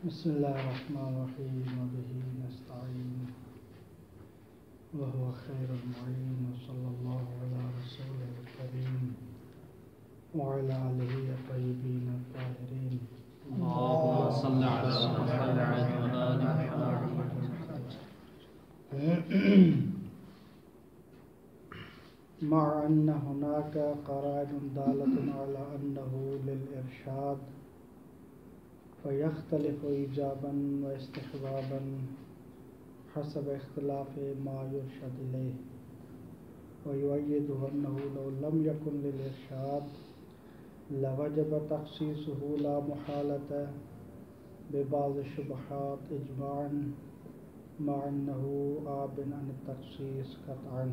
بسم اللہ الرحمن الرحیم وبہ نستعین وهو خیر المعین وصلی اللہ علی رسول الکریم وعلی آلہ الطیبین الطاہرین اللهم صل على محمد وعلى آل مع ان هناك قرائن دالة على انه للارشاد فيختلف ایجابا واستحبابا حسب اختلاف ما يرشد إليه ويؤيده أنه لو لم يكن للإرشاد لوجب تخصيصه لا محالة ببعض الشبهات إجماعا مع أنه آب عن التخصيص قطعا.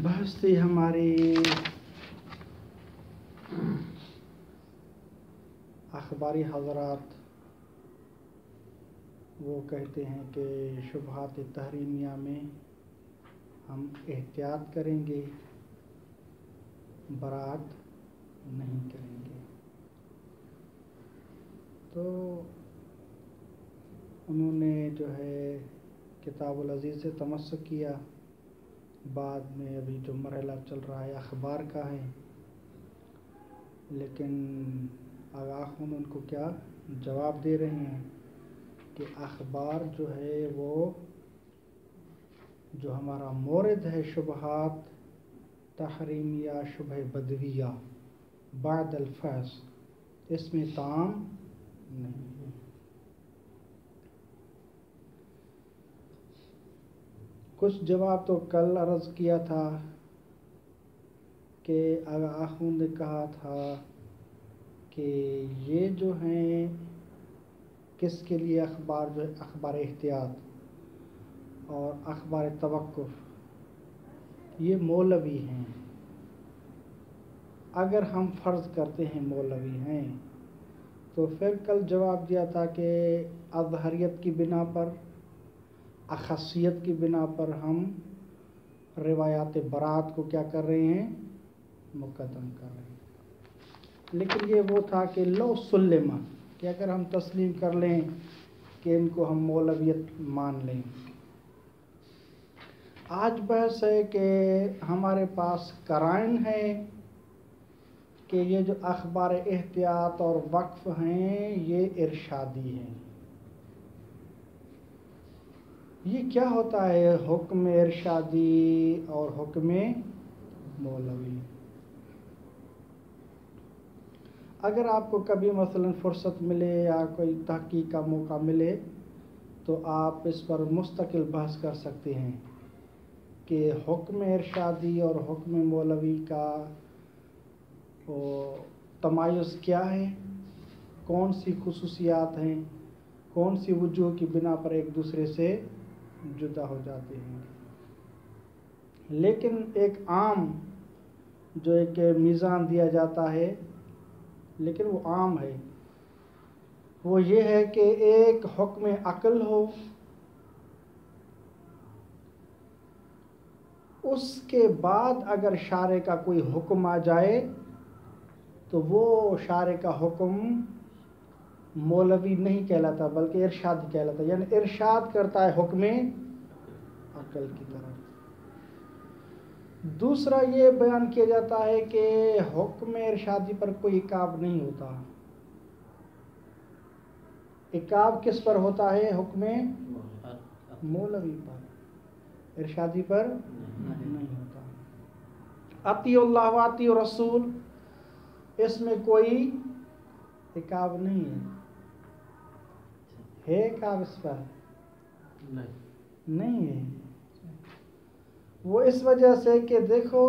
بحث تھی ہماری اخباری حضرات وہ کہتے ہیں کہ شبہات تحریمیہ میں ہم احتیاط کریں گے، برات نہیں کریں گے. تو انہوں نے جو ہے کتاب العزیز سے تمسک کیا. بعد میں ابھی جو مرحلہ چل رہا ہے اخبار کا ہے، لیکن آغاخون ان کو کیا جواب دے رہے ہیں کہ اخبار جو ہے وہ جو ہمارا مورد ہے شبہات تحریمیہ شبہ بدویہ بعد الفحص، اس میں تام نہیں ہے. کچھ جواب تو کل عرض کیا تھا کہ آخون نے کہا تھا کہ یہ جو ہیں کس کے لیے اخبار جو ہے اخبار احتیاط اور اخبار توقف یہ مولوی ہیں. اگر ہم فرض کرتے ہیں مولوی ہیں تو پھر کل جواب دیا تھا کہ اظہریت کی بنا پر اخصیت کی بنا پر ہم روایات برات کو کیا کر رہے ہیں، مقدم کر رہے ہیں. لیکن یہ وہ تھا کہ لو سلمہ کہ اگر ہم تسلیم کر لیں کہ ان کو ہم مولویت مان لیں. آج بحث ہے کہ ہمارے پاس قرائن ہے کہ یہ جو اخبار احتیاط اور وقف ہیں یہ ارشادی ہیں. یہ کیا ہوتا ہے حکم ارشادی اور حکم مولوی؟ اگر آپ کو کبھی مثلا فرصت ملے یا کوئی تحقیق کا موقع ملے تو آپ اس پر مستقل بحث کر سکتے ہیں کہ حکم ارشادی اور حکم مولوی کا تمایز کیا ہے، کون سی خصوصیات ہیں، کون سی وجوہ کی بنا پر ایک دوسرے سے جدا ہو جاتے ہیں. لیکن ایک عام جو ایک میزان دیا جاتا ہے، لیکن وہ عام ہے، وہ یہ ہے کہ ایک حکم عقل ہو، اس کے بعد اگر شارع کا کوئی حکم آ جائے تو وہ شارع کا حکم مولوی نہیں کہلاتا بلکہ ارشاد کہلاتا ہے. یعنی ارشاد کرتا ہے حکم عقل کی طرف. دوسرا یہ بیان کیا جاتا ہے کہ حکم ارشادی پر کوئی عقاب نہیں ہوتا. عقاب کس پر ہوتا ہے؟ حکم مولوی پر، ارشادی پر نہیں ہوتا. اطیع اللہ و اطیع رسول، اس میں کوئی عقاب نہیں ہے عقاب اس پر نہیں ہے. وہ اس وجہ سے کہ دیکھو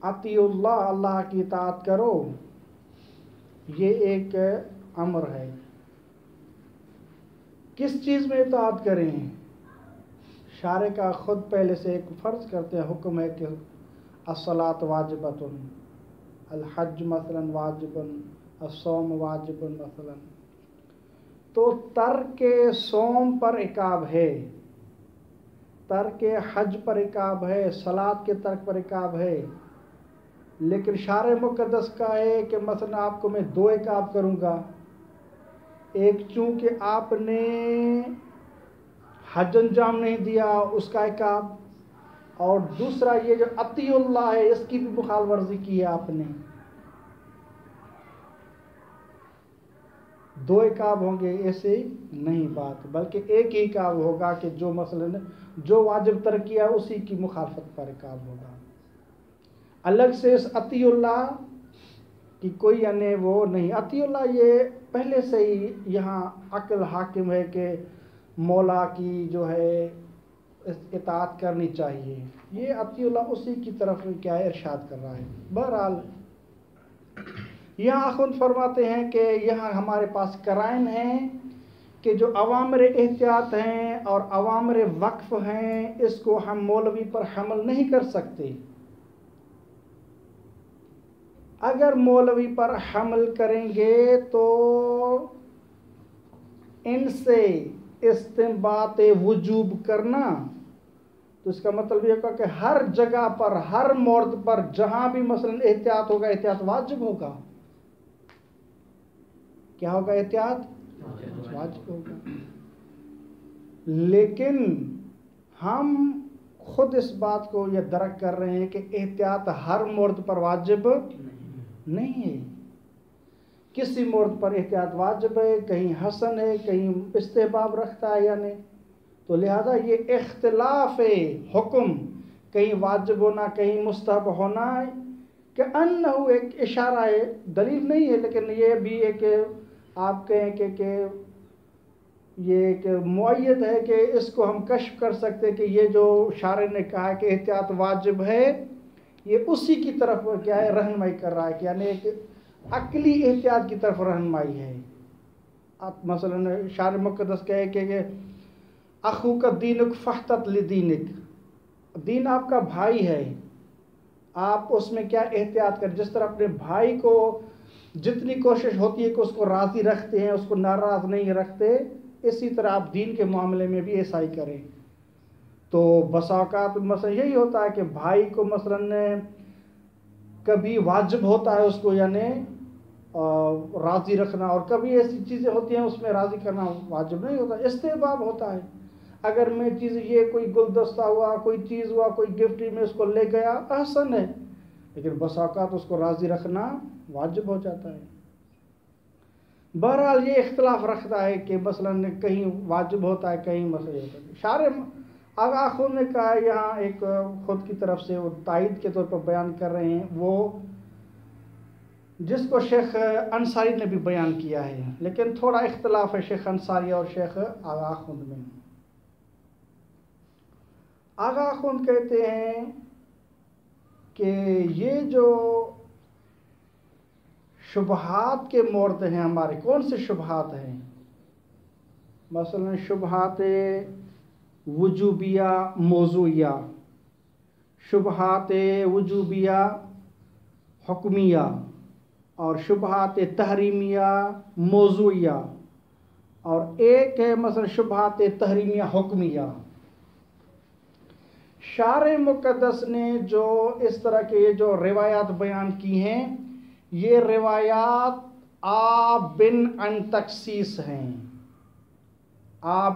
اطیع اللہ، اللہ کی اطاعت کرو، یہ ایک امر ہے. کس چیز میں اطاعت کریں؟ شارع کا خود پہلے سے ایک فرض کرتے ہیں، حکم ہے کہ الصلاۃ واجبۃ، الحج مثلا واجب، الصوم واجب مثلا. تو ترک صوم پر عقاب ہے، ترک حج پر عقاب ہے، صلاۃ کے ترک پر عقاب ہے. لیکن شارع مقدس کا ہے کہ مثلا آپ کو میں 2 عقاب کروں گا. ایک چونکہ آپ نے حج انجام نہیں دیا اس کا عقاب، اور دوسرا یہ جو اطیع اللہ ہے اس کی بھی مخالف ورزی کی ہے آپ نے. 2 عقاب ہوں گے ایسے نہیں بات، بلکہ ایک ہی عقاب ہوگا کہ جو مثلا جو واجب ترک کیا اسی کی مخالفت پر عقاب ہوگا. الگ سے اس اطیع اللہ کی کوئی یعنی وہ نہیں. اطیع اللہ یہ پہلے سے ہی یہاں عقل حاکم ہے کہ مولا کی جو ہے اطاعت کرنی چاہیے. یہ اطیع اللہ اسی کی طرف کیا ہے ارشاد کر رہا ہے. بہرحال یہاں اخوند فرماتے ہیں کہ یہاں ہمارے پاس قرائن ہیں کہ جو اوامر احتیاط ہیں اور اوامر وقف ہیں اس کو ہم مولوی پر حمل نہیں کر سکتے. اگر مولوی پر حمل کریں گے تو ان سے استنباط وجوب کرنا، تو اس کا مطلب یہ ہوگا کہ ہر جگہ پر ہر مورد پر جہاں بھی مثلا احتیاط ہوگا احتیاط واجب ہوگا. کیا ہوگا؟ احتیاط واجب ہوگا. لیکن ہم خود اس بات کو یہ درک کر رہے ہیں کہ احتیاط ہر مورد پر واجب نہیں ہے. کسی مورد پر احتیاط واجب ہے، کہیں حسن ہے، کہیں استحباب رکھتا ہے یا نہیں. تو لہذا یہ اختلاف حکم کہیں واجب ہونا کہیں مستحب ہونا کہ انہو ایک اشارہ ہے، دلیل نہیں ہے، لیکن یہ بھی ہے کہ آپ کہیں کہ یہ ایک معید ہے کہ اس کو ہم کشف کر سکتے کہ یہ جو شارع نے کہا کہ احتیاط واجب ہے یہ اسی کی طرف کیا ہے رہنمائی کر رہا ہے، کہ یعنی ایک عقلی احتیاط کی طرف رہنمائی ہے. مثلا شارع مقدس کہے کہ اخوک دینک فاحتط لدینک، دین آپ کا بھائی ہے، آپ اس میں کیا احتیاط کریں. جس طرح اپنے بھائی کو جتنی کوشش ہوتی ہے کہ اس کو راضی رکھتے ہیں، اس کو ناراض نہیں رکھتے، اسی طرح آپ دین کے معاملے میں بھی ایسا ہی کریں. تو بسا اوقات مثلا یہی ہوتا ہے کہ بھائی کو مثلا کبھی واجب ہوتا ہے اس کو یعنی راضی رکھنا، اور کبھی ایسی چیزیں ہوتی ہیں اس میں راضی کرنا واجب نہیں ہوتا، استحباب ہوتا ہے. اگر میں چیز یہ کوئی گلدستہ ہوا، کوئی چیز ہوا، کوئی گفٹ میں اس کو لے گیا احسن ہے، لیکن بسا اوقات اس کو راضی رکھنا واجب ہو جاتا ہے. بہرحال یہ اختلاف رکھتا ہے کہ مثلا کہیں واجب ہوتا ہے کہیں مثلا ہوتا ہے. شارع آغا خود نے کہا یہاں ایک خود کی طرف سے وہ تائید کے طور پر بیان کر رہے ہیں، وہ جس کو شیخ انصاری نے بھی بیان کیا ہے، لیکن تھوڑا اختلاف ہے شیخ انصاری اور شیخ آغا خود میں. آغا خود کہتے ہیں کہ یہ جو شبہات کے مورد ہیں ہمارے، کون سے شبہات ہیں؟ مثلا شبہات وجوبیہ موضوعیہ، شبہات وجوبیہ حکمیہ، اور شبہات تحریمیہ موضوعیہ، اور ایک ہے مثلا شبہات تحریمیہ حکمیہ. شارع مقدس نے جو اس طرح کے جو روایات بیان کی ہیں، یہ روایات بن ان تخصیص ہیں.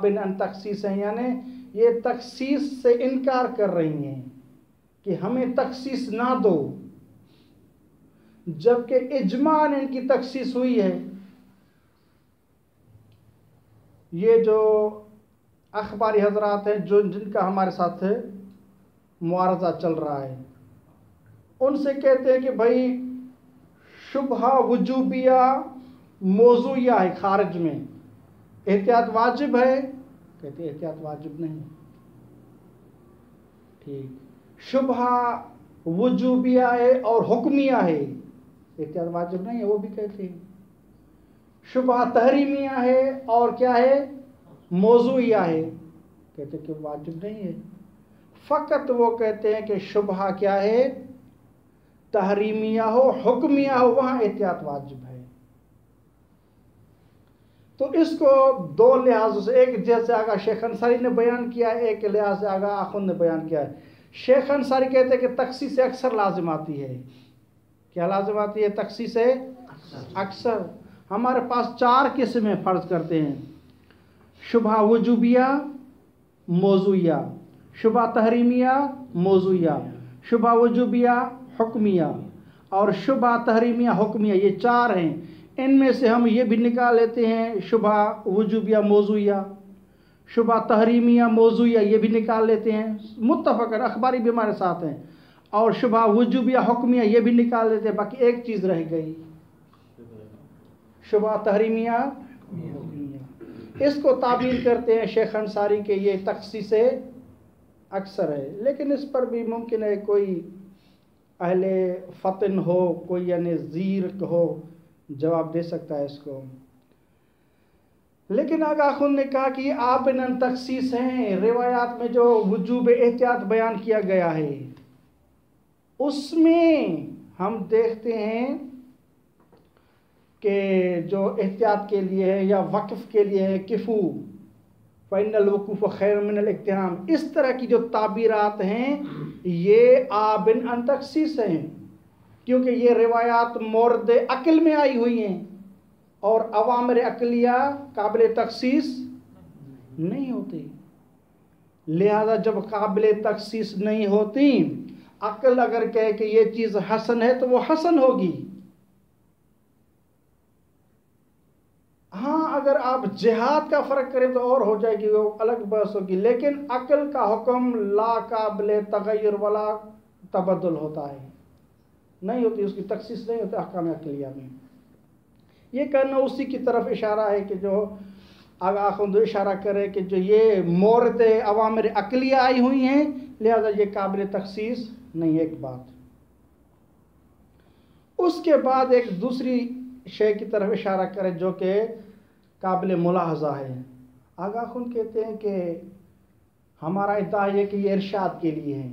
بن ان تخصیص ہیں یعنی یہ تخصیص سے انکار کر رہی ہیں کہ ہمیں تخصیص نہ دو، جبکہ اجماعاً ان کی تخصیص ہوئی ہے. یہ جو اخباری حضرات ہیں جن کا ہمارے ساتھ معارضہ چل رہا ہے، ان سے کہتے ہیں کہ بھائی شبہ وجوبیہ موضوعیہ ہے، خارج میں احتیاط واجب ہے، کہتے ہیں احتیاط واجب نہیں. ٹھیک، شبہ وجوبیہ ہے اور حکمیہ ہے، احتیاط واجب نہیں ہے، وہ بھی کہتے ہیں. شبہ تحریمیہ ہے اور کیا ہے موضوعیہ ہے، کہتے ہیں کہ واجب نہیں ہے. فقط وہ کہتے ہیں کہ شبہ کیا ہے تحریمیہ ہو حکمیہ ہو وہاں احتیاط واجب ہے. تو اس کو 2 لحاظوں سے، ایک جیسے آگا شیخ انصاری نے بیان کیا ہے، ایک لحاظ سے آگا آخوند نے بیان کیا ہے. شیخ انصاری کہتے ہیں کہ تخصیص اکثر لازم آتی ہے، کیا لازم آتی ہے؟ تخصیص اکثر. ہمارے پاس 4 قسمیں فرض کرتے ہیں: شبہ وجوبیہ موضوعیہ، شبہ تحریمیہ موضوعیہ، شبہ وجوبیہ حکمیہ اور شبہ تحریمیہ حکمیہ. یہ 4 ہیں. ان میں سے ہم یہ بھی نکال لیتے ہیں شبہ وجوبیہ موضوعیہ، شبہ تحریمیہ موضوعیہ، یہ بھی نکال لیتے ہیں متفقاً، اخباری بھی ہمارے ساتھ ہیں. اور شبہ وجوبیہ حکمیہ یہ بھی نکال لیتے ہیں. باقی ایک چیز رہ گئی، شبہ تحریمیہ حکمیہ. اس کو تعبیر کرتے ہیں شیخ انصاری کہ یہ تخصیص اکثر ہے. لیکن اس پر بھی ممکن ہے کوئی اہل فطن ہو، کوئی یعنی زیر ہو، جواب دے سکتا ہے اس کو. لیکن آغا خون نے کہا کہ یہ آبناً تخصیص ہیں. روایات میں جو وجوب احتیاط بیان کیا گیا ہے اس میں ہم دیکھتے ہیں کہ جو احتیاط کے لیے ہے یا وقف کے لیے ہے، کفو فَإِنَّ الْوُقُوفَ خَيْرٌ مِنَ الْاِقْتِحَامِ، اس طرح کی جو تعبیرات ہیں یہ آبن ان تخصیص ہیں، کیونکہ یہ روایات مورد عقل میں آئی ہوئی ہیں اور اوامر عقلیہ قابل تخصیص نہیں ہوتی. لہذا جب قابل تخصیص نہیں ہوتی، عقل اگر کہے کہ یہ چیز حسن ہے تو وہ حسن ہوگی. ہاں اگر آپ جہاد کا فرق کریں تو اور ہو جائے گی، وہ الگ بحث ہوگی. لیکن عقل کا حکم لا قابل تغیر ولا تبدل ہوتا ہے، نہیں ہوتی، اس کی تخصیص نہیں ہوتی احکام عقلیہ میں. یہ کہنا اسی کی طرف اشارہ ہے کہ جو آغا خود اشارہ کرے کہ جو یہ مورد اوامر عقلیہ آئی ہوئی ہیں لہذا یہ قابل تخصیص نہیں. ایک بات. اس کے بعد ایک دوسری شے کی طرف اشارہ کرے جو کہ قابل ملاحظہ ہے. آغا خود کہتے ہیں کہ ہمارا ادعا یہ کہ یہ ارشاد کے لیے ہے.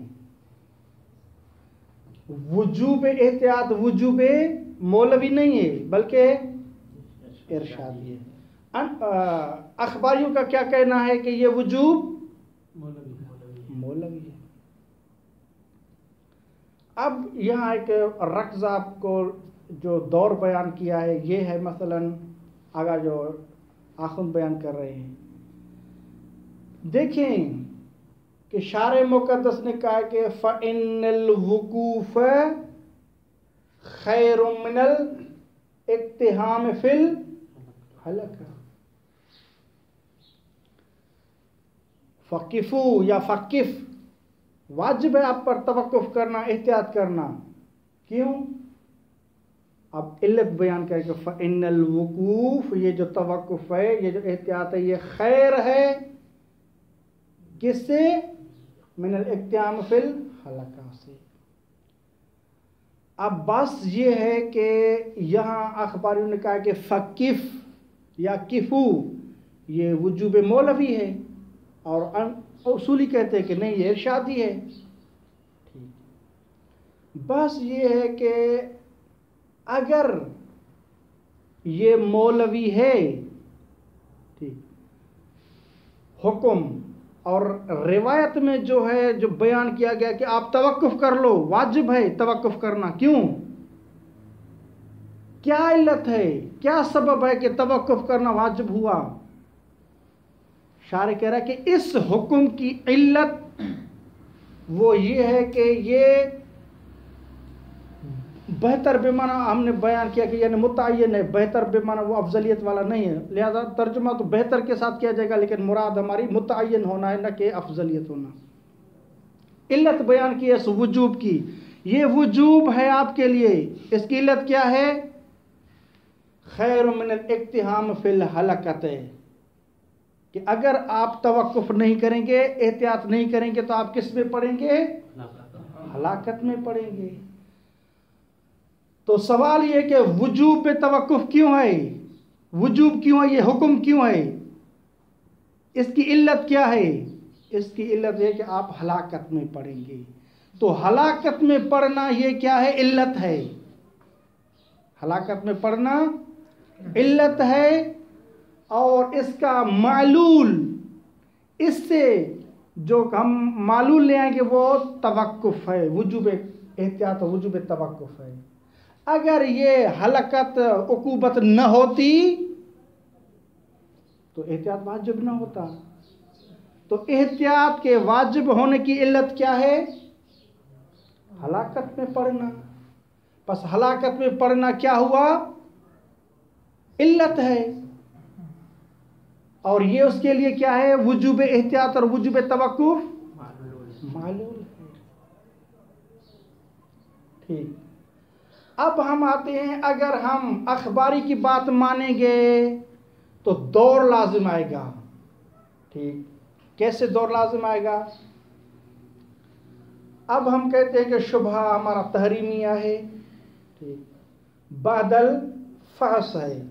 وجوب احتیاط وجوب مولوی نہیں ہے بلکہ ارشادی ہے. اخباریوں کا کیا کہنا ہے کہ یہ وجوب مولوی ہے. اب یہاں ایک رکز آپ کو جو دور بیان کیا ہے یہ ہے، مثلا آگا جو آخوند بیان کر رہے ہیں. دیکھیں کہ شارع مقدس نے کہا کہ فَإِنَّ الْوُقُوفَ خَيْرٌ مِنَ الْاِقْتِحَامِ فِي الْحَلَقَةِ. فَقِفُوا یا فَقِف، واجب ہے آپ پر توقف کرنا، احتیاط کرنا. کیوں؟ اب علت بیان کرے کہ فَإِنَّ الْوُقُوفَ، یہ جو توقف ہے، یہ جو احتیاط ہے، یہ خیر ہے کس سے؟ من الاقتحام فی الحلقہ سے. اب بس یہ ہے کہ یہاں اخباریوں نے کہا کہ فقف یا کفو یہ وجوب مولوی ہے اور اصولی کہتے ہیں کہ نہیں یہ ارشادی ہے. بس یہ ہے کہ اگر یہ مولوی ہے ٹھیک حکم اور روایت میں جو ہے جو بیان کیا گیا کہ آپ توقف کر لو، واجب ہے توقف کرنا. کیوں؟ کیا علت ہے، کیا سبب ہے کہ توقف کرنا واجب ہوا؟ شارح کہہ رہا ہے کہ اس حکم کی علت وہ یہ ہے کہ یہ بہتر بمعنی ہم نے بیان کیا کہ یعنی متعین ہے، بہتر بمعنی وہ افضلیت والا نہیں ہے. لہذا ترجمہ تو بہتر کے ساتھ کیا جائے گا لیکن مراد ہماری متعین ہونا ہے نہ کہ افضلیت ہونا. علت بیان کی ہے اس وجوب کی، یہ وجوب ہے آپ کے لیے. اس کی علت کیا ہے؟ خیر من الاقتحام فی الحلقۃ، کہ اگر آپ توقف نہیں کریں گے، احتیاط نہیں کریں گے تو آپ کس میں پڑیں گے؟ ہلاکت میں پڑیں گے. تو سوال یہ کہ وجوب پہ توقف کیوں ہے؟ وجوب کیوں ہے؟ یہ حکم کیوں ہے؟ اس کی علت کیا ہے؟ اس کی علت یہ کہ آپ ہلاکت میں پڑیں گے. تو ہلاکت میں پڑنا یہ کیا ہے؟ علت ہے. ہلاکت میں پڑنا علت ہے اور اس کا معلول، اس سے جو ہم معلول لے آئیں گے وہ توقف ہے، وجوب احتیاط وجوب توقف ہے. اگر یہ ہلاکت عقوبت نہ ہوتی تو احتیاط واجب نہ ہوتا. تو احتیاط کے واجب ہونے کی علت کیا ہے؟ ہلاکت میں پڑنا. بس ہلاکت میں پڑنا کیا ہوا؟ علت ہے. اور یہ اس کے لیے کیا ہے؟ وجوب احتیاط اور وجوب توقف معلوم ہے. ٹھیک. اب ہم آتے ہیں، اگر ہم اخباری کی بات مانیں گے تو دور لازم آئے گا. ٹھیک. کیسے دور لازم آئے گا؟ اب ہم کہتے ہیں کہ شبہ ہمارا تحریمیہ ہے، ٹھیک، بعدل فحش ہے.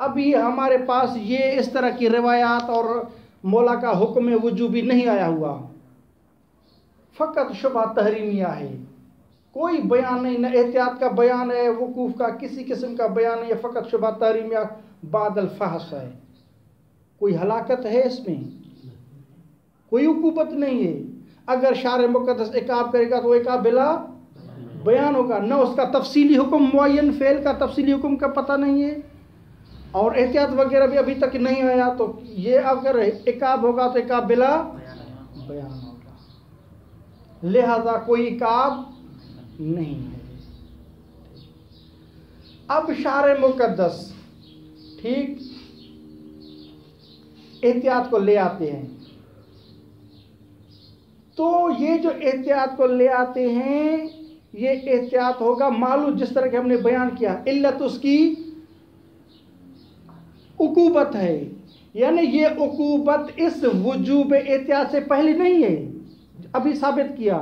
اب یہ ہمارے پاس یہ اس طرح کی روایات اور مولا کا حکم وجوبی نہیں آیا ہوا، فقط شبہ تحریمیہ ہے. کوئی بیان نہیں، نہ احتیاط کا بیان ہے، وقوف کا کسی قسم کا بیان نہیں ہے، فقط شبہ تحریمیہ بعد الفحش ہے. کوئی ہلاکت ہے اس میں؟ کوئی عقوبت نہیں ہے. اگر شارع مقدس عقاب کرے گا تو وہ عقاب بلا بیان ہوگا، نہ اس کا تفصیلی حکم، معین فعل کا تفصیلی حکم کا پتہ نہیں ہے، اور احتیاط وغیرہ بھی ابھی تک نہیں آیا. تو یہ اگر عقاب ہوگا تو عقاب بلا بیان ہوگا، لہذا کوئی عقاب نہیں ہے. اب شارع مقدس، ٹھیک، احتیاط کو لے آتے ہیں. تو یہ جو احتیاط کو لے آتے ہیں، یہ احتیاط ہوگا معلوم، جس طرح کہ ہم نے بیان کیا. علت اس کی عقوبت ہے، یعنی یہ عقوبت اس وجوب احتیاط سے پہلے نہیں ہے. ابھی ثابت کیا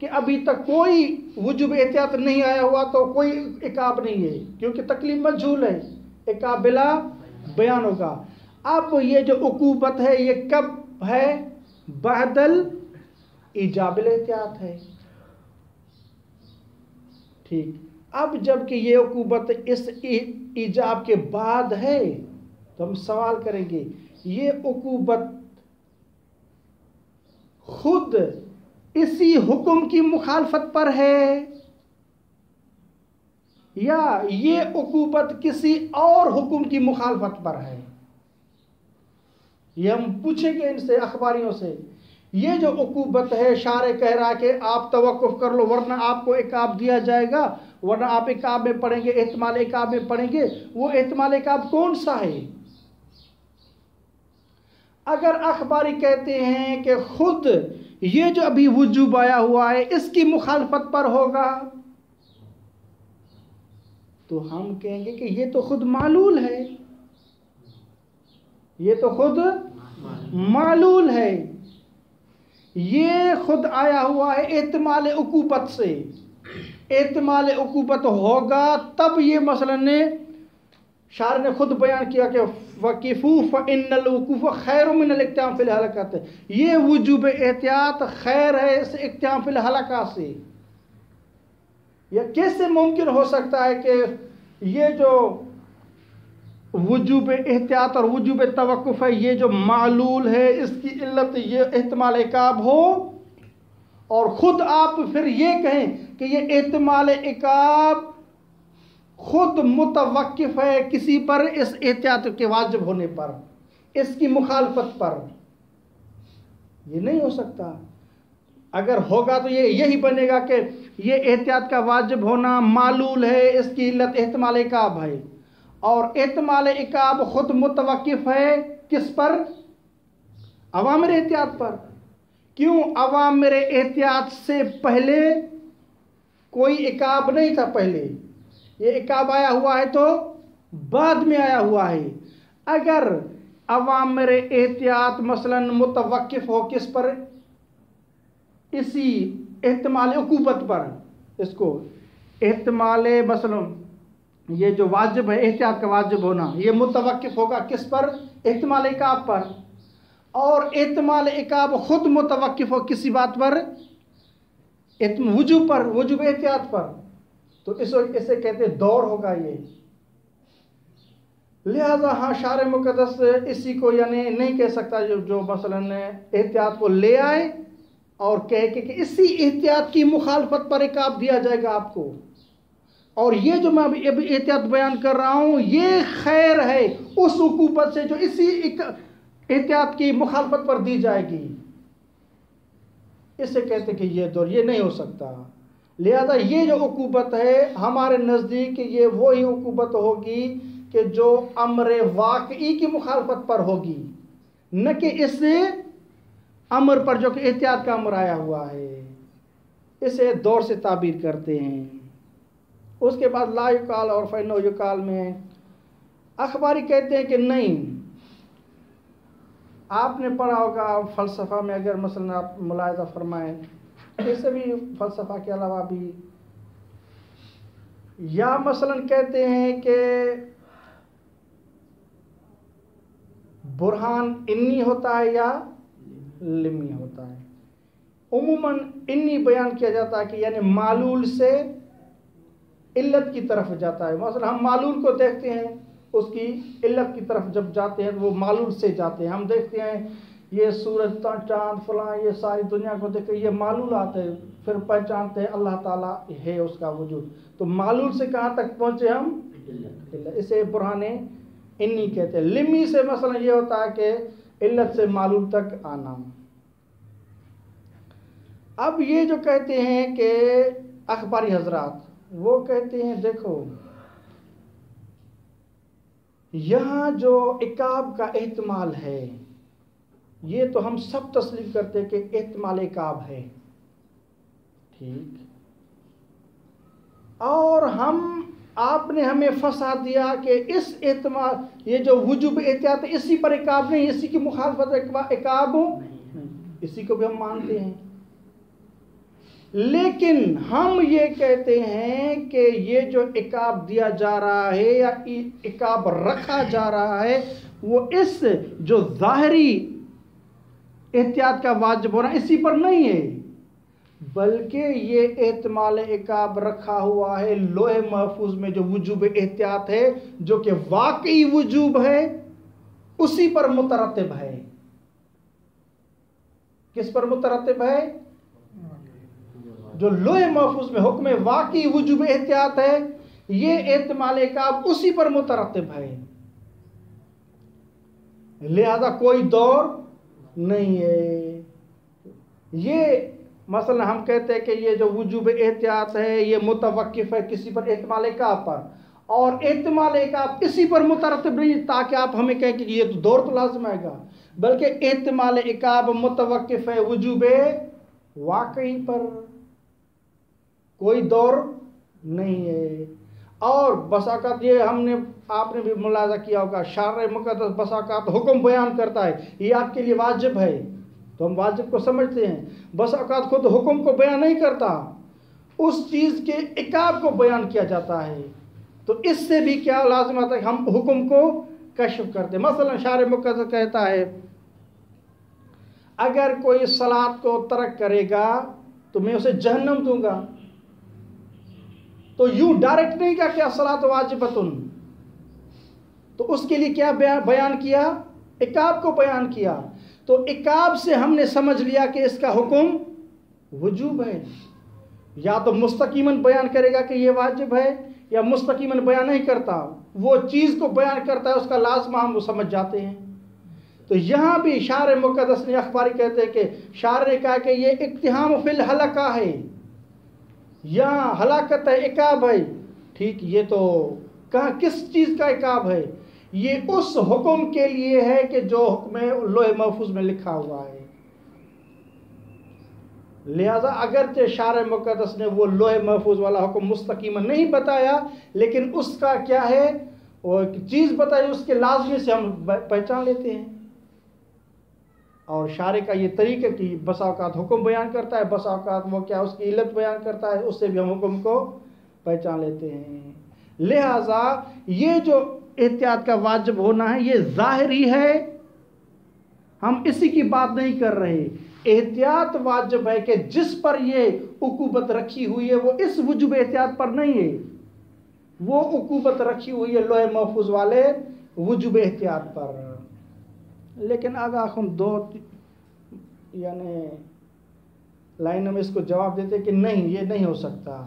کہ ابھی تک کوئی وجوب احتیاط نہیں آیا ہوا، تو کوئی عقاب نہیں ہے، کیونکہ تکلیف مجہول ہے، عقاب بلا بیان ہوگا. اب یہ جو عقوبت ہے یہ کب ہے؟ بعدل ایجاب الاحتیاط ہے. ٹھیک. اب جب کہ یہ عقوبت اس ایجاب کے بعد ہے تو ہم سوال کریں گے، یہ عقوبت خود اسی حکم کی مخالفت پر ہے یا یہ عقوبت کسی اور حکم کی مخالفت پر ہے؟ یہ ہم پوچھیں گے ان سے، اخباریوں سے. یہ جو عقوبت ہے، شارع کہہ رہا کہ آپ توقف کر لو ورنہ آپ کو عقاب دیا جائے گا، ورنہ آپ عقاب میں پڑیں گے، احتمال عقاب میں پڑیں گے. وہ احتمال عقاب کون سا ہے؟ اگر اخباری کہتے ہیں کہ خود یہ جو ابھی وجوب آیا ہوا ہے اس کی مخالفت پر ہوگا، تو ہم کہیں گے کہ یہ تو خود معلول ہے، یہ تو خود معلول ہے، یہ خود آیا ہوا ہے احتمال عقوبت سے. احتمال عقوبت ہوگا تب یہ مثلا نے شارع نے خود بیان کیا کہ وَقِفُوا فَإِنَّ الْوُقُوفَ خَيْرٌ مِنَ الْاِقْتِحَامِ فِي الْحَلَقَاتِ. یہ وجوب احتیاط خیر ہے اس اقتحام فی الحلقات سے. یہ کیسے ممکن ہو سکتا ہے کہ یہ جو وجوب احتیاط اور وجوب توقف ہے، یہ جو معلول ہے، اس کی علت یہ احتمال عقاب ہو، اور خود آپ پھر یہ کہیں کہ یہ احتمال عقاب خود متوقف ہے کسی پر، اس احتیاط کے واجب ہونے پر، اس کی مخالفت پر. یہ نہیں ہو سکتا. اگر ہوگا تو یہ یہی بنے گا کہ یہ احتیاط کا واجب ہونا معلول ہے، اس کی علت احتمال عقاب ہے، اور احتمال عقاب خود متوقف ہے کس پر؟ عوامر احتیاط پر. کیوں؟ عوامر احتیاط سے پہلے کوئی عقاب نہیں تھا. پہلے یہ عقاب آیا ہوا ہے تو بعد میں آیا ہوا ہے. اگر عوامر احتیاط مثلا متوقف ہو کس پر؟ اسی احتمال عقوبت پر. اس کو احتمال مثلا یہ جو واجب ہے احتیاط کا واجب ہونا، یہ متوقف ہوگا کس پر؟ احتمال عقاب پر. اور احتمال عقاب خود متوقف ہو کسی بات پر؟ وجوب پر، وجوب احتیاط پر. تو اسے کہتے دور ہوگا یہ. لہذا ہاں شارع مقدس اسی کو یعنی نہیں کہہ سکتا جو مثلا احتیاط کو لے آئے اور کہے کہ اسی احتیاط کی مخالفت پر عقاب دیا جائے گا آپ کو. اور یہ جو میں ابھی احتیاط بیان کر رہا ہوں یہ خیر ہے اس عقوبت سے جو اسی احتیاط کی مخالفت پر دی جائے گی. اس سے کہتے کہ یہ دور یہ نہیں ہو سکتا. لہذا یہ جو عقوبت ہے ہمارے نزدیک یہ وہی عقوبت ہوگی کہ جو امر واقعی کی مخالفت پر ہوگی، نہ کہ اس امر پر جو کہ احتیاط کا امر آیا ہوا ہے. اسے دور سے تعبیر کرتے ہیں. اس کے بعد لا یقال اور فینو یقال میں اخباری کہتے ہیں کہ نہیں. آپ نے پڑھا ہوگا فلسفہ میں، اگر مثلا آپ ملاحظہ فرمائیں، اسے بھی فلسفہ کے علاوہ بھی یا مثلا کہتے ہیں کہ برہان انی ہوتا ہے یا لمی ہوتا ہے. عموماً انی بیان کیا جاتا ہے کہ یعنی معلول سے علت کی طرف جاتا ہے. مثلا ہم معلول کو دیکھتے ہیں، اس کی علت کی طرف جب جاتے ہیں تو وہ معلول سے جاتے ہیں. ہم دیکھتے ہیں یہ سورج چاند فلاں یہ ساری دنیا کو دیکھ کے یہ معلولات ہے، پھر پہچانتے ہیں اللہ تعالیٰ ہے اس کا وجود. تو معلول سے کہاں تک پہنچے ہم؟ اسے برہان انی کہتے ہیں. لمی سے مثلا یہ ہوتا ہے کہ علت سے معلول تک آنا. اب یہ جو کہتے ہیں کہ اخباری حضرات وہ کہتے ہیں دیکھو یہاں جو عقاب کا احتمال ہے یہ تو ہم سب تسلیم کرتے ہیں کہ احتمال عقاب ہے، ٹھیک، اور آپ نے ہمیں پھنسا دیا کہ اس احتمال یہ جو وجوب احتیاط اسی پر عقاب نہیں، اسی کی مخالفت عقاب اسی کو بھی ہم مانتے ہیں. لیکن ہم یہ کہتے ہیں کہ یہ جو عقاب دیا جا رہا ہے یا عقاب رکھا جا رہا ہے وہ اس جو ظاہری احتیاط کا واجب ہونا اسی پر نہیں ہے، بلکہ یہ احتمال عقاب رکھا ہوا ہے لوح محفوظ میں جو وجوب احتیاط ہے جو کہ واقعی وجوب ہے اسی پر مترتب ہے. کس پر مترتب ہے؟ جو لوح محفوظ میں حکم واقعی وجوب احتیاط ہے یہ احتمال عقاب اسی پر مترتب ہے. لہذا کوئی دور نہیں ہے. یہ مثلا ہم کہتے ہیں کہ یہ جو وجوب احتیاط ہے یہ متوقف ہے کسی پر احتمال عقاب پر، اور احتمال عقاب اسی پر مترتب نہیں تاکہ آپ ہمیں کہیں کہ یہ تو دور تو لازم آئے گا، بلکہ احتمال عقاب متوقف ہے وجوب واقعی پر، کوئی دور نہیں ہے. اور بس اوقات یہ آپ نے بھی ملاحظہ کیا ہوگا شارع مقدس بس اوقات حکم بیان کرتا ہے یہ آپ کے لیے واجب ہے تو ہم واجب کو سمجھتے ہیں، بس اوقات خود حکم کو بیان نہیں کرتا، اس چیز کے عقاب کو بیان کیا جاتا ہے. تو اس سے بھی کیا لازم آتا ہے کہ ہم حکم کو کشف کرتے ہیں. مثلا شارع مقدس کہتا ہے اگر کوئی صلاۃ کو ترک کرے گا تو میں اسے جہنم دوں گا. تو یوں ڈائریکٹ نہیں کہا کہ الصلاۃ واجبۃ، تو اس کے لیے کیا بیان کیا؟ عقاب کو بیان کیا. تو عقاب سے ہم نے سمجھ لیا کہ اس کا حکم وجوب ہے. یا تو مستقیماً بیان کرے گا کہ یہ واجب ہے یا مستقیماً بیان نہیں کرتا، وہ چیز کو بیان کرتا ہے اس کا لازمہ ہم وہ سمجھ جاتے ہیں. تو یہاں بھی شارع مقدس نے اخباری کہتے ہیں کہ شارع نے کہا کہ یہ اقتحام فی الحلقہ ہے، یہاں ہلاکت ہے عقاب ہے. ٹھیک، یہ تو کہاں کس چیز کا عقاب ہے؟ یہ اس حکم کے لیے ہے کہ جو حکم لوح محفوظ میں لکھا ہوا ہے. لہذا اگرچہ شارع مقدس نے وہ لوح محفوظ والا حکم مستقیما نہیں بتایا لیکن اس کا کیا ہے وہ ایک چیز بتائی، اس کے لازمی سے ہم پہچان لیتے ہیں. اور شارع کا یہ طریقہ کہ بس اوقات حکم بیان کرتا ہے، بس اوقات وہ کیا اس کی علت بیان کرتا ہے، اس سے بھی ہم حکم کو پہچان لیتے ہیں. لہذا یہ جو احتیاط کا واجب ہونا ہے یہ ظاہری ہے، ہم اسی کی بات نہیں کر رہے. احتیاط واجب ہے کہ جس پر یہ عقوبت رکھی ہوئی ہے وہ اس وجوب احتیاط پر نہیں ہے، وہ عقوبت رکھی ہوئی ہے لوح محفوظ والے وجوب احتیاط پر. لیکن اگر ہم دو یعنی لائنوں میں اس کو جواب دیتے کہ نہیں یہ نہیں ہو سکتا،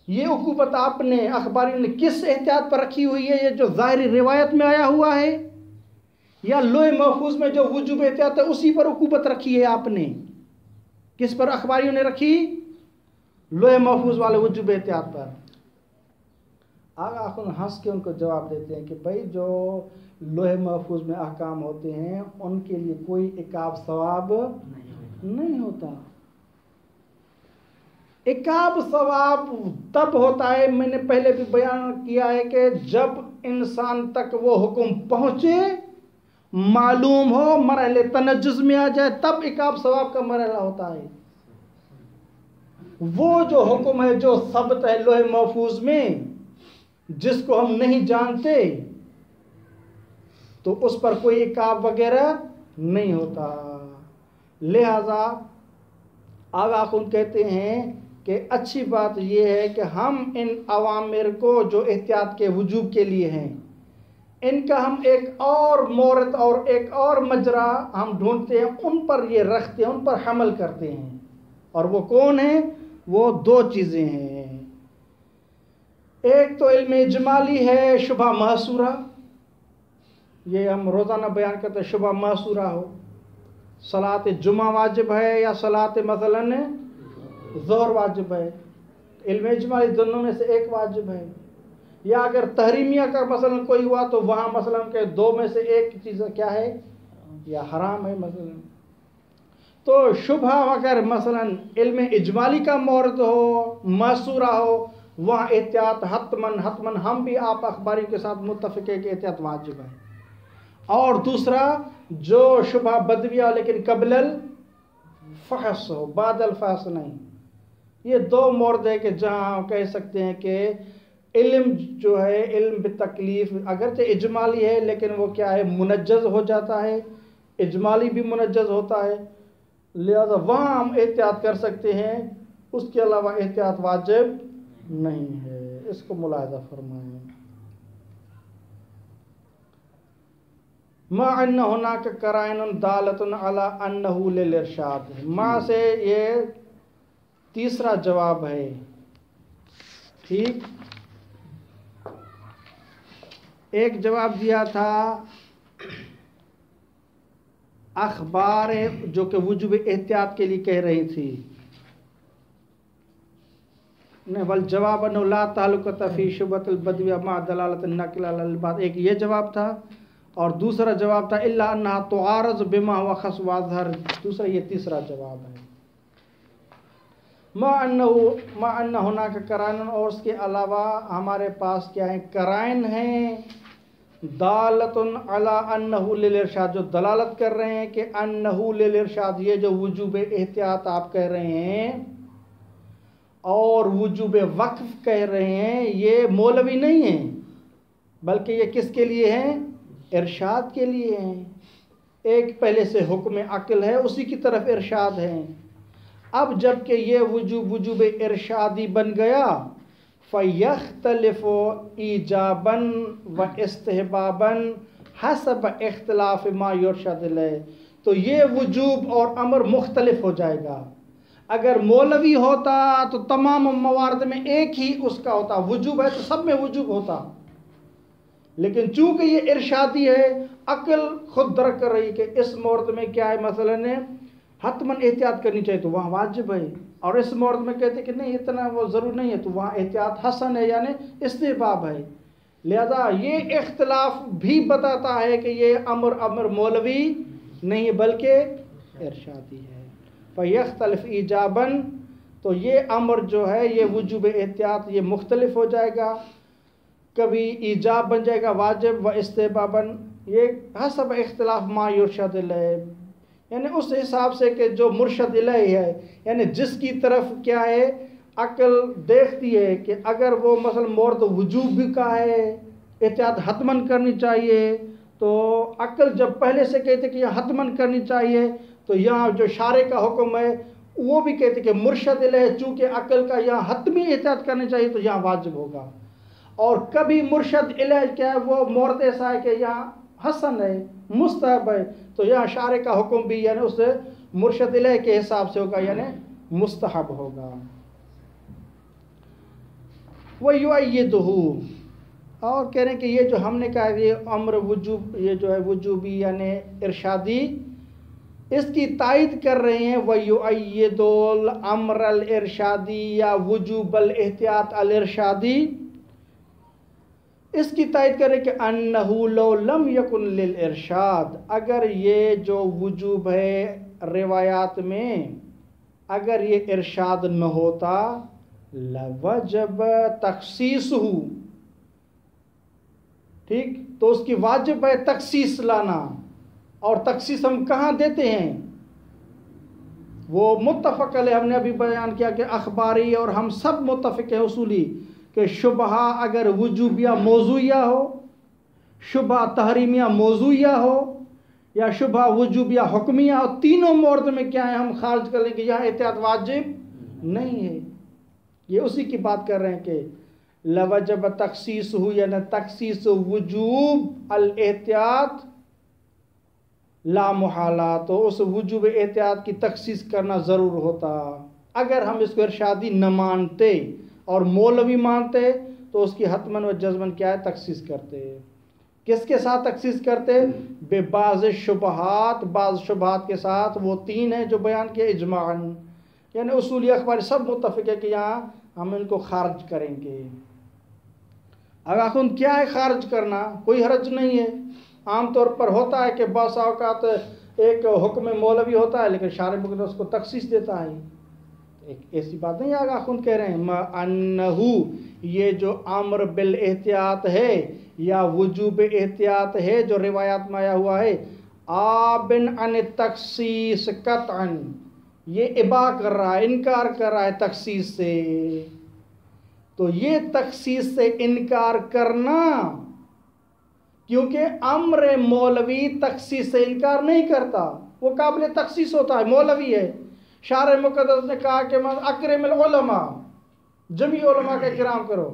یہ عقوبت آپ نے اخباریوں نے کس احتیاط پر رکھی ہوئی ہے؟ یہ جو ظاہری روایت میں آیا ہوا ہے یا لوح محفوظ میں جو وجوب احتیاط ہے اسی پر عقوبت رکھی ہے آپ نے؟ کس پر اخباریوں نے رکھی؟ لوح محفوظ والے وجوب احتیاط پر۔ آگا آخر ہنس کے ان کو جواب دیتے ہیں کہ بھائی جو لوح محفوظ میں احکام ہوتے ہیں ان کے لیے کوئی عقاب ثواب نہیں ہوتا۔ عقاب ثواب تب ہوتا ہے، میں نے پہلے بھی بیان کیا ہے، کہ جب انسان تک وہ حکم پہنچے، معلوم ہو، مرحلے تنجز میں آ جائے، تب عقاب ثواب کا مرحلہ ہوتا ہے۔ وہ جو حکم ہے جو ثبت ہے لوح محفوظ میں، جس کو ہم نہیں جانتے، تو اس پر کوئی عقاب وغیرہ نہیں ہوتا۔ لہذا آغا خون کہتے ہیں کہ اچھی بات یہ ہے کہ ہم ان اوامر کو جو احتیاط کے وجوب کے لیے ہیں، ان کا ہم ایک اور مورد اور ایک اور مجرا ہم ڈھونڈتے ہیں، ان پر یہ رکھتے ہیں، ان پر حمل کرتے ہیں۔ اور وہ کون ہیں؟ وہ دو چیزیں ہیں۔ ایک تو علم اجمالی ہے، شبہ محصورہ، یہ ہم روزانہ بیان کرتے ہیں، شبہ محصورہ ہو، صلاۃ جمعہ واجب ہے یا صلاۃ مثلاً ظہر واجب ہے، علم اجمالی دونوں میں سے ایک واجب ہے۔ یا اگر تحریمیہ کا مثلاً کوئی ہوا تو وہاں مثلاً کہ دو میں سے ایک چیز کیا ہے؟ یا حرام ہے مثلاً۔ تو شبہ اگر مثلاً علم اجمالی کا مورد ہو، محصورہ ہو، وہاں احتیاط حتماً ہم بھی آپ اخباری کے ساتھ متفق ہے کہ احتیاط واجب ہے۔ اور دوسرا جو شبہ بدویہ لیکن قبل الفحص ہو، بعد الفحص نہیں۔ یہ دو مورد ہے کہ جہاں ہم کہہ سکتے ہیں کہ علم جو ہے، علم بتکلیف اگرچہ اجمالی ہے لیکن وہ کیا ہے؟ منجز ہو جاتا ہے، اجمالی بھی منجز ہوتا ہے، لہذا وہاں ہم احتیاط کر سکتے ہیں، اس کے علاوہ احتیاط واجب نہیں ہے۔ اس کو ملاحظہ فرمائیں۔ ما ان هناك قرائن دالۃ علی انہ للارشاد، ما سے یہ تیسرا جواب ہے۔ ٹھیک، ایک جواب دیا تھا اخبار جو کہ وجوب احتیاط کے لیے کہہ رہی تھی، والجواب انه لا تعلق فی شبہۃ البدویہ مع دلالۃ النقل علی البعض، ایک یہ جواب تھا، اور دوسرا جواب تھا الا انها تعارض بما هو خص واظہر، دوسرا یہ تیسرا جواب ہے۔ ما ان هناك قرائن، اور اس کے علاوہ ہمارے پاس کیا ہیں؟ قرائن ہیں، دالۃ علی انہ للارشاد، جو دلالت کر رہے ہیں کہ انہ للارشاد، یہ جو وجوب احتیاط آپ کہہ رہے ہیں اور وجوب وقف کہہ رہے ہیں، یہ مولوی نہیں ہیں، بلکہ یہ کس کے لیے ہیں؟ ارشاد کے لیے ہیں۔ ایک پہلے سے حکم عقل ہے، اسی کی طرف ارشاد ہے۔ اب جب کہ یہ وجوب ارشادی بن گیا، فَيَخْتَلِفُ إِيجَابًا وَإِسْتِحْبَابًا حَسَبَ اختلاف ما یرشد الیہ، تو یہ وجوب اور امر مختلف ہو جائے گا۔ اگر مولوی ہوتا تو تمام موارد میں ایک ہی اس کا ہوتا، وجوب ہے تو سب میں وجوب ہوتا، لیکن چونکہ یہ ارشادی ہے، عقل خود درک کر رہی کہ اس مورد میں کیا ہے، مثلاً حتماً احتیاط کرنی چاہیے تو وہاں واجب ہے، اور اس مورد میں کہتے کہ نہیں اتنا وہ ضرور نہیں ہے تو وہاں احتیاط حسن ہے، یعنی استحباب ہے۔ لہذا یہ اختلاف بھی بتاتا ہے کہ یہ امر مولوی نہیں ہے بلکہ ارشادی ہے۔ فَيَخْتَلِفْ إِيجَابًا، تو یہ امر جو ہے، یہ وجوب احتیاط، یہ مختلف ہو جائے گا، کبھی ایجاب بن جائے گا واجب، و استحباباً یہ حسب اختلاف ما یرشد الیہ، یعنی اس حساب سے کہ جو مرشد الیہ ہے، یعنی جس کی طرف کیا ہے عقل دیکھتی ہے کہ اگر وہ مثلا مورد وجوب بھی کا ہے، احتیاط حتماً کرنی چاہیے، تو عقل جب پہلے سے کہتے کہ یہ حتماً کرنی چاہیے، تو یہاں جو شارع کا حکم ہے وہ بھی کہتے کہ مرشد الیہ، چونکہ عقل کا یہاں حتمی احتیاط کرنی چاہیے تو یہاں واجب ہوگا۔ اور کبھی مرشد الیہ کیا ہے، وہ مورد ایسا ہے کہ یہاں حسن ہے، مستحب ہے، تو یہاں شارع کا حکم بھی یعنی اس مرشد الیہ کے حساب سے ہوگا، یعنی مستحب ہوگا۔ وَيُؤَيِّدُهُ، اور کہہ رہے ہیں کہ یہ جو ہم نے کہا یہ امر وجوب، یہ جو ہے وجوبی یعنی ارشادی، اس کی تائید کر رہے ہیں وَيُؤَيِّدُ الْأَمْرَ الْإِرْشَادِي یا وجوب الاحتیاط الارشادی، اس کی تائید کرے کہ انہو لو لم یکن للارشاد، اگر یہ جو وجوب ہے روایات میں اگر یہ ارشاد نہ ہوتا لوجب تخصیصہ، ٹھیک، تو اس کی واجب ہے تخصیص لانا، اور تخصیص ہم کہاں دیتے ہیں؟ وہ متفق علیہ ہم نے ابھی بیان کیا کہ اخباری اور ہم سب متفق ہیں اصولی کہ شبہہ اگر وجوبیہ موضوعیہ ہو، شبہہ تحریمیہ موضوعیہ ہو، یا شبہہ وجوبیہ حکمیہ ہو، تینوں مورد میں کیا ہے ہم خارج کر لیں کہ یہاں احتیاط واجب نہیں ہے۔ یہ اسی کی بات کر رہے ہیں کہ لوجب تخصیص ہو یعنی تخصیص وجوب الاحتیاط لا محالہ، تو اس وجوب احتیاط کی تخصیص کرنا ضرور ہوتا۔ اگر ہم اس کو ارشادی نہ مانتے اور مولوی مانتے تو اس کی حتماً و جزماً کیا ہے تخصیص کرتے۔ کس کے ساتھ تخصیص کرتے؟ بے بعض شبہات، بعض شبہات کے ساتھ، وہ تین ہیں جو بیان کیے اجماعاً، یعنی اصولی اخبار سب متفق ہے کہ یہاں ہم ان کو خارج کریں گے۔ اب آخر کیا ہے خارج کرنا؟ کوئی حرج نہیں ہے، عام طور پر ہوتا ہے کہ بعض اوقات ایک حکم مولوی ہوتا ہے لیکن شارع مقدس اس کو تخصیص دیتا ہے، ایک ایسی بات نہیں ہے۔ آخر کہہ رہے ہیں انہو یہ جو امر بالاحتیاط ہے یا وجوب احتیاط ہے جو روایات میں آیا ہوا ہے، آبن عن تخصیص قطعا، یہ ابا کر رہا ہے، انکار کر رہا ہے تخصیص سے۔ تو یہ تخصیص سے انکار کرنا، کیونکہ امر مولوی تخصیص سے انکار نہیں کرتا، وہ قابل تخصیص ہوتا ہے، مولوی ہے۔ شارع مقدس نے کہا کہ اکرم العلماء، جمیع علماء کا اکرام کرو،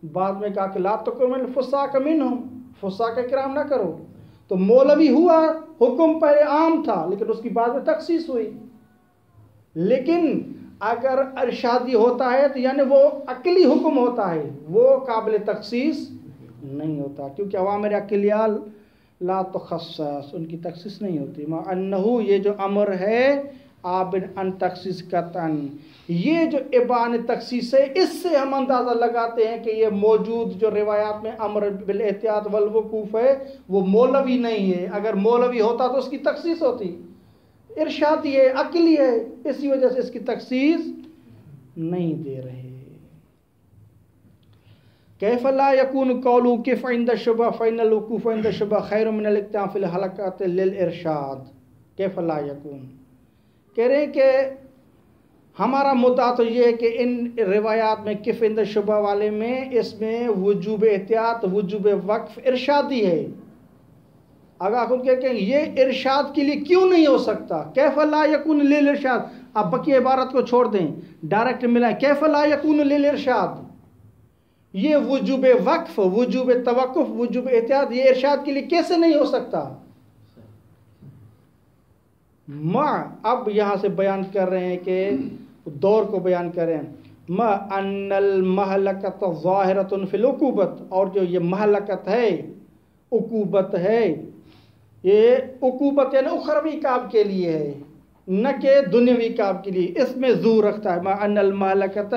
بعد میں کہا کہ لا تکرم الفساق منہم، فساق کا اکرام نہ کرو۔ تو مولوی ہوا، حکم پہلے عام تھا لیکن اس کی بعد میں تخصیص ہوئی۔ لیکن اگر ارشادی ہوتا ہے تو یعنی وہ عقلی حکم ہوتا ہے، وہ قابل تخصیص نہیں ہوتا، کیونکہ عوامر عقلیہ لا تخصص، ان کی تخصیص نہیں ہوتی۔ ما انہو یہ جو امر ہے آبن ان تخصیص قطعا، یہ جو ابان تخصیص ہے اس سے ہم اندازہ لگاتے ہیں کہ یہ موجود جو روایات میں امر بالاحتیاط والوقوف ہے وہ مولوی نہیں ہے۔ اگر مولوی ہوتا تو اس کی تخصیص ہوتی، ارشادی ہے، عقلی ہے، اسی وجہ سے اس کی تخصیص نہیں دے رہے۔ کیف لا یکون قولو کف عند الشبہ فإن الوقوف عند الشبہ خیر من الاقتداء فی الحلقات للارشاد۔ کیف لا یکون، کہہ رہے ہیں کہ ہمارا مدعا تو یہ ہے کہ ان روایات میں کف عند الشبہ والے میں اس میں وجوب احتیاط، وجوب وقف ارشادی ہے۔ اگر آپ کہتے ہیں یہ ارشاد کے لیے کیوں نہیں ہو سکتا، کیف لا یکون للارشاد، آپ بقیہ عبارت کو چھوڑ دیں، ڈائریکٹ ملائیں، کیف لا یکون للارشاد، یہ وجوب وقف، وجوب توقف، وجوب احتیاط یہ ارشاد کے لیے کیسے نہیں ہو سکتا؟ اب یہاں سے بیان کر رہے ہیں کہ دور کو بیان کر رہے ہیں، ما ان المہلکت ظاہرۃ فی العقوبۃ، اور جو یہ مہلکت ہے، عقوبت ہے، یہ عقوبت یعنی اخروی کام کے لیے ہے نہ کہ دنیاوی کام کے لیے، اس میں زور رکھتا ہے۔ ما ان المہلکت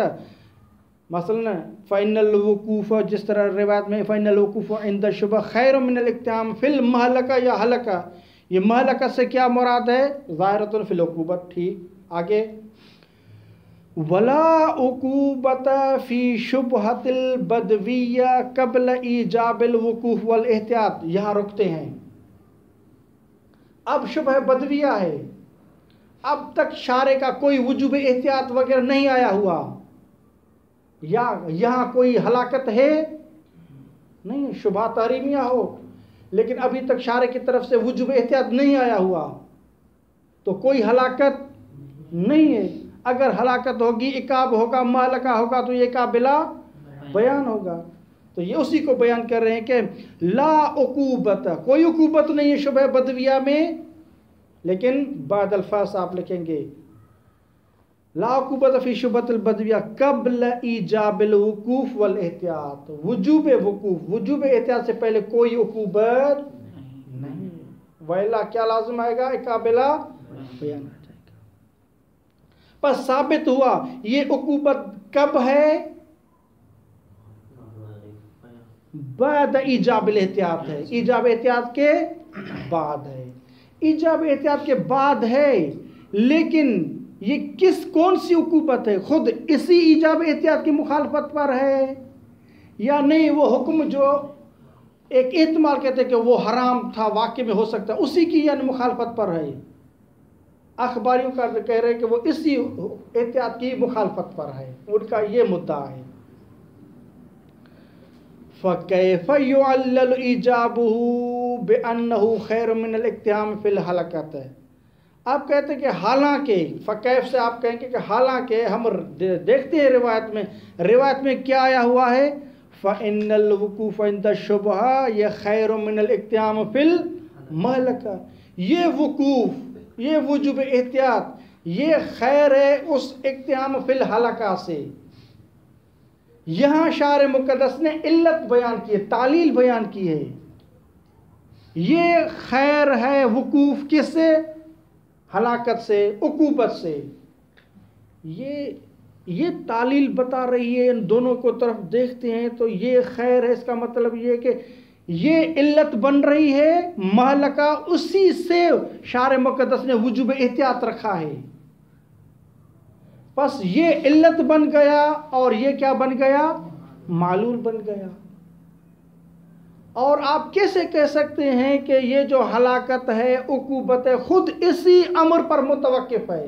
مثلا فإن الوقوف، جس طرح روایت میں فإن الوقوف عند الشبہ خیر من الاقتدام فی المہلکہ یا حلقہ، یہ مہلکہ سے کیا مراد ہے؟ ظاہرۃ فی العقوبۃ، ٹھیک، آگے ولا عقوبۃ فی شبہۃ البدویہ قبل ایجاب الوقوف والاحتیاط، یہاں رکتے ہیں۔ اب شبہ بدویہ ہے، اب تک شارع کا کوئی وجوب احتیاط وغیرہ نہیں آیا ہوا، یا یہاں کوئی ہلاکت ہے نہیں، شبہ تحریمیہ ہو لیکن ابھی تک شارع کی طرف سے وجوب احتیاط نہیں آیا ہوا تو کوئی ہلاکت نہیں ہے۔ اگر ہلاکت ہوگی، عقاب ہوگا، مہلکہ ہوگا تو یہ قابلہ بیان ہوگا۔ تو یہ اسی کو بیان کر رہے ہیں کہ لا عقوبت، کوئی عقوبت نہیں ہے شبہ بدویہ میں، لیکن بعد الفاظ آپ لکھیں گے لا عقوبۃ فی شبہۃ البدویہ قبل ایجاب الوقوف والاحتیاط، وجوب وقوف، وجوب احتیاط سے پہلے کوئی عقوبت نہیں، وَإِلَّا کیا لازم آئے گا؟ قابلہ بیان آ جائے گا۔ پس ثابت ہوا یہ عقوبت کب ہے؟ بعد ایجاب الاحتیاط ہے، ایجاب احتیاط کے بعد ہے، ایجاب احتیاط کے بعد ہے، لیکن یہ کون سی عقوبت ہے؟ خود اسی ایجاب احتیاط کی مخالفت پر ہے یا نہیں؟ وہ حکم جو ایک احتمال کہتے ہیں کہ وہ حرام تھا، واقع میں ہو سکتا ہے، اسی کی یعنی مخالفت پر ہے۔ اخباریوں کا کہہ رہے ہیں کہ وہ اسی احتیاط کی مخالفت پر ہے، ان کا یہ مدعا ہے۔ فَكَيْفَ يُعَلَّلُ إِيجَابُهُ بِأَنَّهُ خَيْرٌ مِّنَ الْإِقْتِحَامِ فِي الْحَلَقَةِ۔ آپ کہتے ہیں کہ حالانکہ، فکیف سے آپ کہیں گے کہ حالانکہ ہم دیکھتے ہیں روایت میں کیا آیا ہوا ہے؟ فَإِنَّ الْوُقُوفَ عِنْدَ الشُّبْهَةِ یہ خیر من الاقتحام فی المہلکہ، یہ وقوف، یہ وجوب احتیاط، یہ خیر ہے اس اقتحام فی الحلقہ سے۔ یہاں شارع مقدس نے علت بیان کی ہے، تعلیل بیان کی ہے، یہ خیر ہے وقوف کس سے؟ ہلاکت سے، عقوبت سے۔ یہ تعلیل بتا رہی ہے، ان دونوں کو طرف دیکھتے ہیں تو یہ خیر ہے، اس کا مطلب یہ کہ یہ علت بن رہی ہے مہلکہ، اسی سے شارع مقدس نے وجوب احتیاط رکھا ہے۔ بس یہ علت بن گیا اور یہ کیا بن گیا؟ معلول بن گیا۔ اور آپ کیسے کہہ سکتے ہیں کہ یہ جو ہلاکت ہے، عقوبت ہے، خود اسی امر پر متوقف ہے؟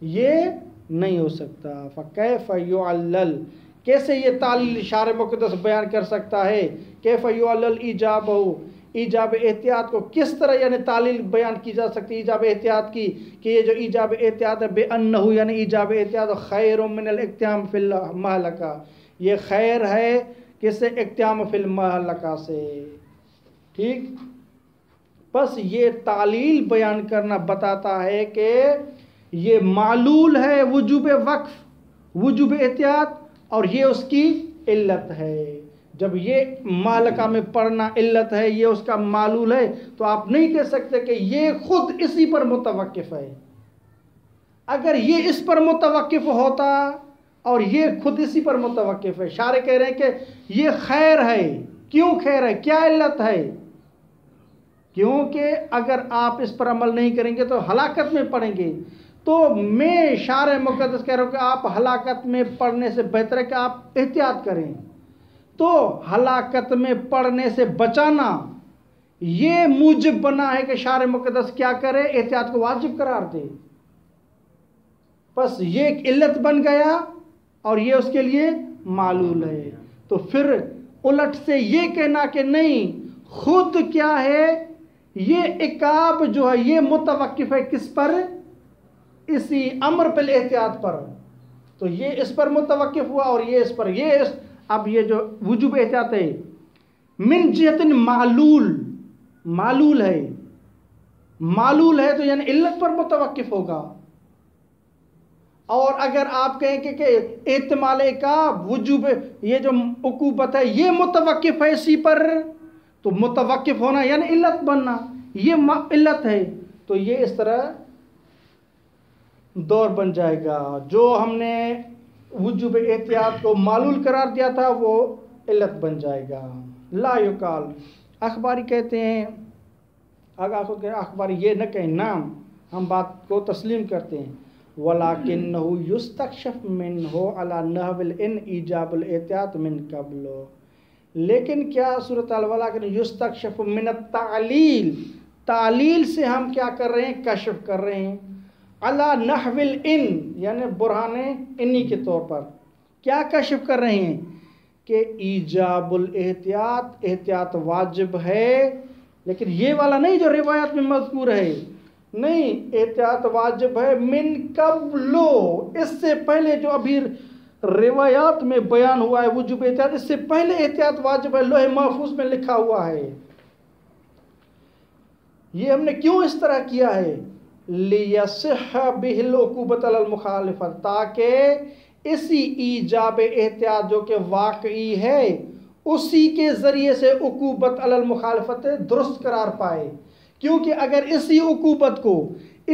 یہ نہیں ہو سکتا۔ فَكَيْفَ يُعَلَّلُ کیسے یہ تعلیل شارع مقدس بیان کر سکتا ہے؟ کیف یعلل ایجابہ، ایجاب احتیاط کو کس طرح یعنی تعلیل بیان کی جا سکتی ایجاب احتیاط کی، کہ یہ جو ایجاب احتیاط ہے بے انہو یعنی ایجاب احتیاط خیر من الاقتحام فی المہلکہ، یہ خیر ہے کس سے؟ اقتحام فی المہلکہ سے۔ ٹھیک، بس یہ تعلیل بیان کرنا بتاتا ہے کہ یہ معلول ہے وجوب وقف، وجوب احتیاط، اور یہ اس کی علت ہے۔ جب یہ مہلکہ میں پڑھنا علت ہے، یہ اس کا معلول ہے، تو آپ نہیں کہہ سکتے کہ یہ خود اسی پر متوقف ہے۔ اگر یہ اس پر متوقف ہوتا اور یہ خود اسی پر متوقف ہے، شارع کہہ رہے ہیں کہ یہ خیر ہے، کیوں خیر ہے؟ کیا علت ہے؟ کیونکہ اگر آپ اس پر عمل نہیں کریں گے تو ہلاکت میں پڑیں گے۔ تو میں شارع مقدس کہہ رہا ہوں کہ آپ ہلاکت میں پڑنے سے بہتر ہے کہ آپ احتیاط کریں۔ تو ہلاکت میں پڑنے سے بچانا یہ موجب بنا ہے کہ شارع مقدس کیا کرے؟ احتیاط کو واجب قرار دے۔ بس یہ ایک علت بن گیا اور یہ اس کے لیے معلول ہے۔ تو پھر الٹ سے یہ کہنا کہ نہیں، خود کیا ہے؟ یہ عقاب جو ہے یہ متوقف ہے کس پر؟ اسی امر پر احتیاط پر۔ تو یہ اس پر متوقف ہوا اور یہ اس پر، اب یہ جو وجوب احتیاط ہے من جہت معلول، معلول ہے، معلول ہے تو یعنی علت پر متوقف ہوگا۔ اور اگر آپ کہیں کہ احتمال عقاب وجوب، یہ جو عقوبت ہے یہ متوقف ہے اسی پر، تو متوقف ہونا یعنی علت بننا، یہ علت ہے، تو یہ اس طرح دور بن جائے گا۔ جو ہم نے وجوب احتیاط کو معلول قرار دیا تھا وہ علت بن جائے گا۔ لا یقال، اخباری کہتے ہیں، اگر اخباری یہ نہ کہیں، نام ہم بات کو تسلیم کرتے ہیں، وَلَكِنَّهُ يُسْتَكْشَفْ مِنْهُ عَلَى نَحْوِ الْإِنْ إِيجَابُ الْإِحْتِياطِ مِنْ قَبْلُ، لیکن کیا صورتحال وَلَكِنَّ يُسْتَكْشَفُ مِنَ التَّعْلِيل، تعلیل سے ہم کیا کر رہے ہیں؟ کشف کر رہے ہیں، عَلَى نَحْوِ الْإِنْ یعنی برہان انی کے طور پر کیا کشف کر رہے ہیں؟ کہ ایجاب الاحتیاط، احتیاط واجب ہے، لیکن یہ والا نہیں جو روایت میں مذکور ہے، نہیں، احتیاط واجب ہے من قبل، اس سے پہلے جو ابھی روایات میں بیان ہوا ہے وجوب احتیاط، اس سے پہلے احتیاط واجب ہے، لوح محفوظ میں لکھا ہوا ہے۔ یہ ہم نے کیوں اس طرح کیا ہے؟ لیصح بہ العقوبۃ علی المخالفت، تاکہ اسی ایجاب احتیاط جو کہ واقعی ہے اسی کے ذریعے سے عقوبت علی المخالفت درست قرار پائے. کیونکہ اگر اسی عقوبت کو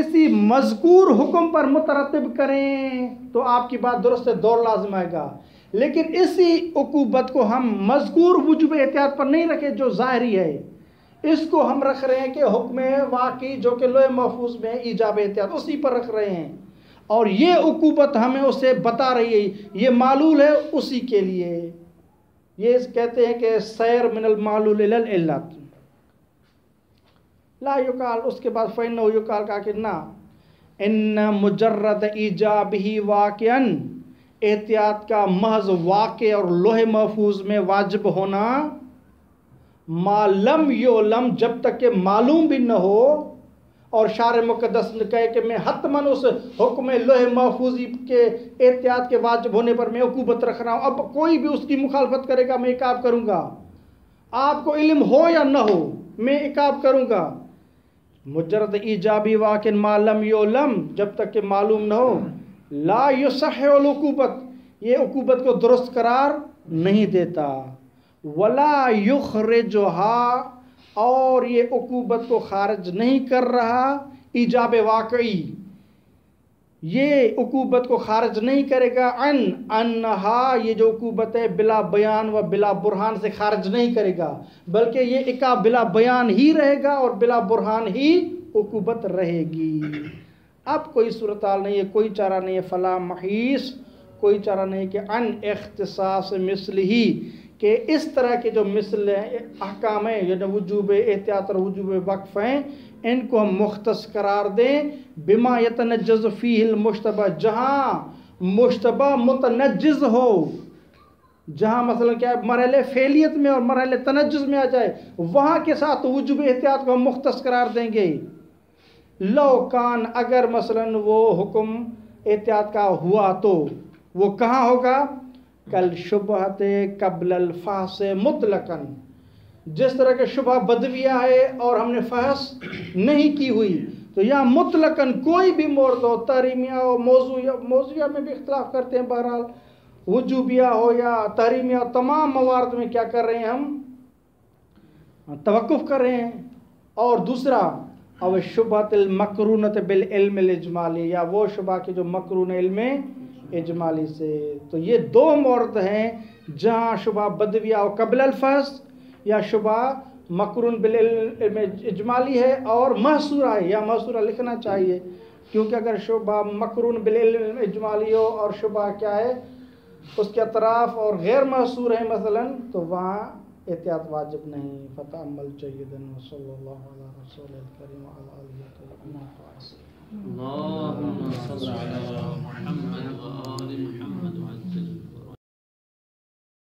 اسی مذکور حکم پر مترتب کریں تو آپ کی بات درست ہے، دور لازم آئے گا. لیکن اسی عقوبت کو ہم مذکور وجوب احتیاط پر نہیں رکھے جو ظاہری ہے، اس کو ہم رکھ رہے ہیں کہ حکم واقعی جو کہ لوح محفوظ میں ایجاب احتیاط اسی پر رکھ رہے ہیں، اور یہ عقوبت ہمیں اسے بتا رہی ہے، یہ معلول ہے اسی کے لیے. یہ کہتے ہیں کہ سیر من المعلول الی العلت. لا یقال، اس کے بعد فإنه یقال کا کہ نہ، ان مجرد ایجابہ واقعا، احتیاط کا محض واقع اور لوح محفوظ میں واجب ہونا، ما لم یعلم، جب تک کہ معلوم بھی نہ ہو، اور شارع مقدس نے کہے کہ میں حتماً اس حکم لوح محفوظی کے احتیاط کے واجب ہونے پر میں عقوبت رکھ رہا ہوں، اب کوئی بھی اس کی مخالفت کرے گا میں عقاب کروں گا، آپ کو علم ہو یا نہ ہو میں عقاب کروں گا. مجرد ایجابی واقع ما لم یعلم، جب تک کہ معلوم نہ ہو، لا یصح العقوبت، یہ عقوبت کو درست قرار نہیں دیتا. ولا یخرجها، اور یہ عقوبت کو خارج نہیں کر رہا، ایجاب واقعی یہ عقوبت کو خارج نہیں کرے گا، انہا، یہ جو عقوبت ہے بلا بیان و بلا برہان سے خارج نہیں کرے گا، بلکہ یہ عقاب بلا بیان ہی رہے گا اور بلا برہان ہی عقوبت رہے گی. اب کوئی صورتحال نہیں ہے، کوئی چارہ نہیں ہے، فلا محیص، کوئی چارہ نہیں کہ ان اختصاص مثل ہی، کہ اس طرح کے جو مثل احکام ہیں، یعنی وجوب احتیاط اور وجوب وقف ہیں، ان کو ہم مختص قرار دیں بما یتنجز فیہ المشتبہ، جہاں مشتبہ متنجز ہو، جہاں مثلا کیا ہے مرحلے فعلیت میں اور مرحلے تنجز میں آ جائے، وہاں کے ساتھ وجوب احتیاط کو ہم مختص قرار دیں گے. لو کان، اگر مثلا وہ حکم احتیاط کا ہوا تو وہ کہاں ہوگا؟ کل شبہت قبل الفحص مطلقاً، جس طرح کہ شبہ بدویہ ہے اور ہم نے فحص نہیں کی ہوئی، تو یہاں مطلقاً کوئی بھی مورد ہو، تحریمیہ ہو، موضوعیہ میں بھی اختلاف کرتے ہیں، بہرحال وجوبیہ ہو یا تحریمیہ، تمام موارد میں کیا کر رہے ہیں ہم توقف کر رہے ہیں. اور دوسرا او شبہت المقرونۃ بالعلم الاجمالی، یا وہ شبہ کے جو مقرون علم اجمالی سے. تو یہ دو مورد ہیں جہاں شبہ بدویہ و قبل الفحص، یا شبہ مقرون بالعلم اجمالی ہے اور محصورہ ہے، یا محصورہ لکھنا چاہیے، کیونکہ اگر شبہ مقرون بالعلم اجمالی ہو اور شبہ کیا ہے اس کے اطراف اور غیر محصور ہیں مثلا، تو وہاں احتیاط واجب نہیں. فتعمل جیداً وصلی اللہ علی رسول الکریم وعلی آلہ الطیبین الطاہرین. اللہم صل